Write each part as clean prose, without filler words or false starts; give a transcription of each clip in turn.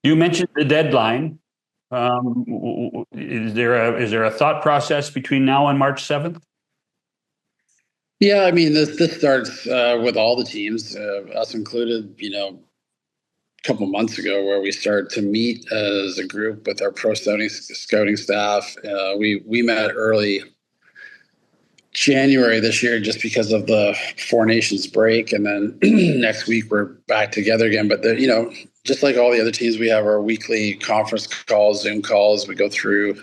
You mentioned the deadline. Is there a thought process between now and March 7th? Yeah, I mean this starts with all the teams, us included. A couple months ago, where we start to meet as a group with our pro scouting staff. We met early January this year just because of the Four Nations break, and then next week we're back together again. But just like all the other teams, we have our weekly conference calls, Zoom calls. We go through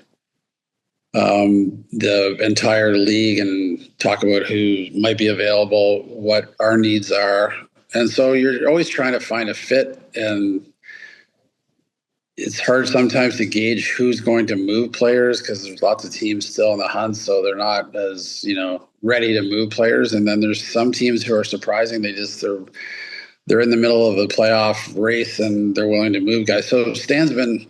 the entire league and talk about who might be available, what our needs are. And so you're always trying to find a fit, and it's hard sometimes to gauge who's going to move players because there's lots of teams still in the hunt, so they're not as ready to move players. And then there's some teams who are surprising; they're in the middle of a playoff race and they're willing to move guys. So Stan's been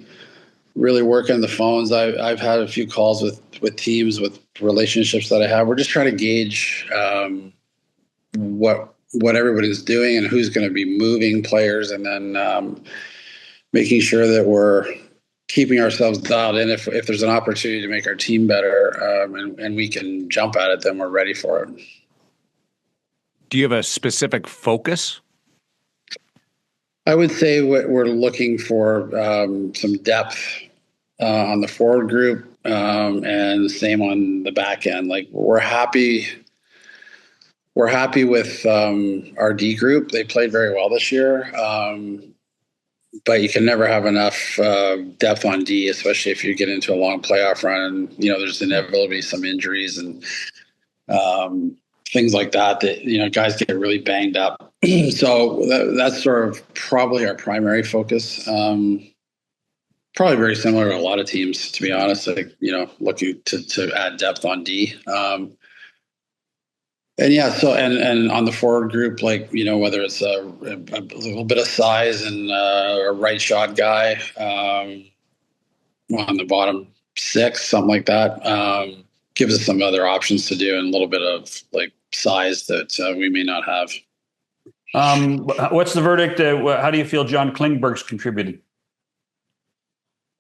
really working the phones. I've had a few calls with teams, with relationships that I have. We're just trying to gauge what everybody's doing and who's going to be moving players, and then making sure that we're keeping ourselves dialed in. If there's an opportunity to make our team better, and we can jump at it, then we're ready for it. Do you have a specific focus? I would say we're looking for some depth on the forward group, and the same on the back end. Like we're happy with our D group. They played very well this year, but you can never have enough depth on D, especially if you get into a long playoff run. And there's inevitably some injuries and things like that guys get really banged up. So that's sort of probably our primary focus. Probably very similar to a lot of teams, to be honest. Looking to add depth on D. And yeah, so and on the forward group, whether it's a little bit of size and a right shot guy on the bottom six, something like that, gives us some other options to do, and a little bit of size that we may not have. What's the verdict? How do you feel John Klingberg's contributed?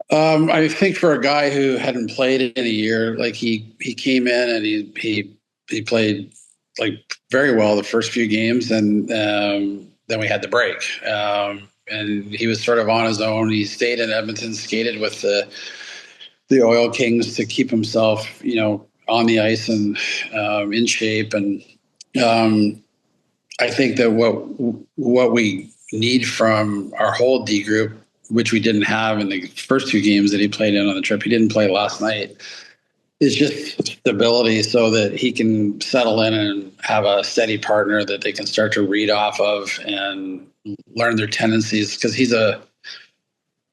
I think for a guy who hadn't played in a year, he came in and he played very well the first few games, and then we had the break, and he was sort of on his own. He stayed in Edmonton, skated with the Oil Kings to keep himself on the ice and in shape. And I think that what we need from our whole D group, which we didn't have in the first two games that he played in on the trip, he didn't play last night, is just stability, so that he can settle in and have a steady partner that they can start to read off of and learn their tendencies. Because he's a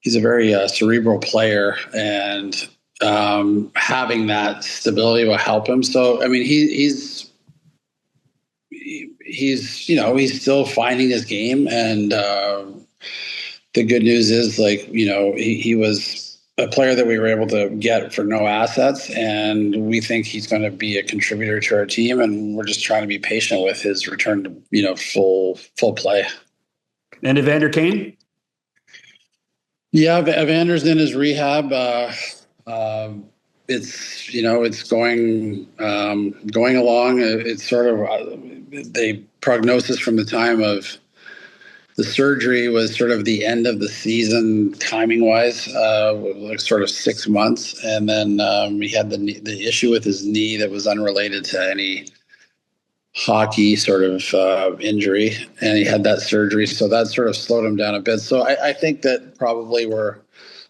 very cerebral player, and having that stability will help him. So I mean, he's still finding his game, and the good news is he was a player that we were able to get for no assets, and we think he's going to be a contributor to our team, and we're just trying to be patient with his return to full play. And Evander Kane? Yeah, Evander's in his rehab. It's going along. It's sort of the prognosis from the time of the surgery was sort of the end of the season timing wise, sort of 6 months. And then he had the issue with his knee that was unrelated to any hockey sort of injury. And he had that surgery. So that sort of slowed him down a bit. So I think that probably we're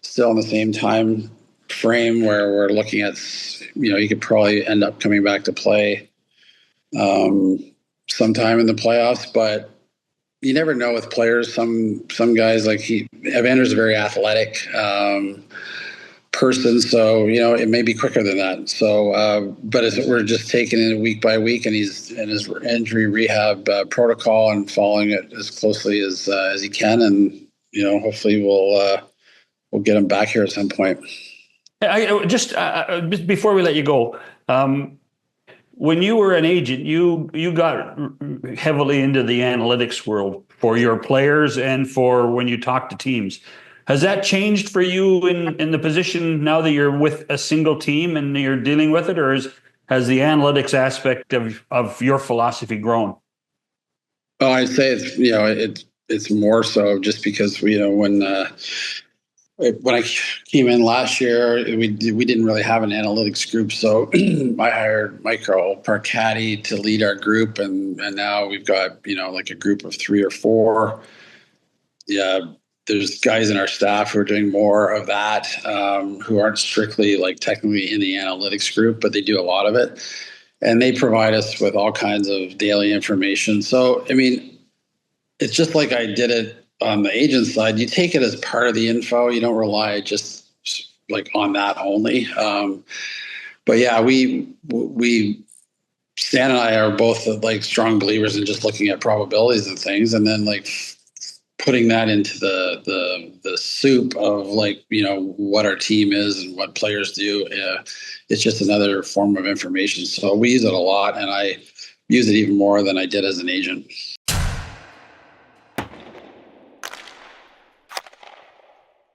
still in the same time frame where we're looking at, he could probably end up coming back to play sometime in the playoffs. But you never know with players. Some guys Evander's a very athletic person, so it may be quicker than that. So, but we're just taking it week by week, and he's in his injury rehab protocol and following it as closely as he can, and hopefully we'll get him back here at some point. Just before we let you go. When you were an agent, you got heavily into the analytics world for your players and for when you talk to teams. Has that changed for you in the position now that you're with a single team and you're dealing with it, or has the analytics aspect of your philosophy grown? Oh, I'd say it's more so just because when I came in last year, we didn't really have an analytics group, so I hired Michael Parcati to lead our group, and now we've got like a group of 3 or 4. Yeah, there's guys in our staff who are doing more of that, who aren't strictly like technically in the analytics group, but they do a lot of it, and they provide us with all kinds of daily information. So I mean, it's just like I did it on the agent side. You take it as part of the info. You don't rely just like on that only. But yeah, we Stan and I are both like strong believers in just looking at probabilities and things, and then like putting that into the soup of like what our team is and what players do. It's just another form of information. So we use it a lot, and I use it even more than I did as an agent.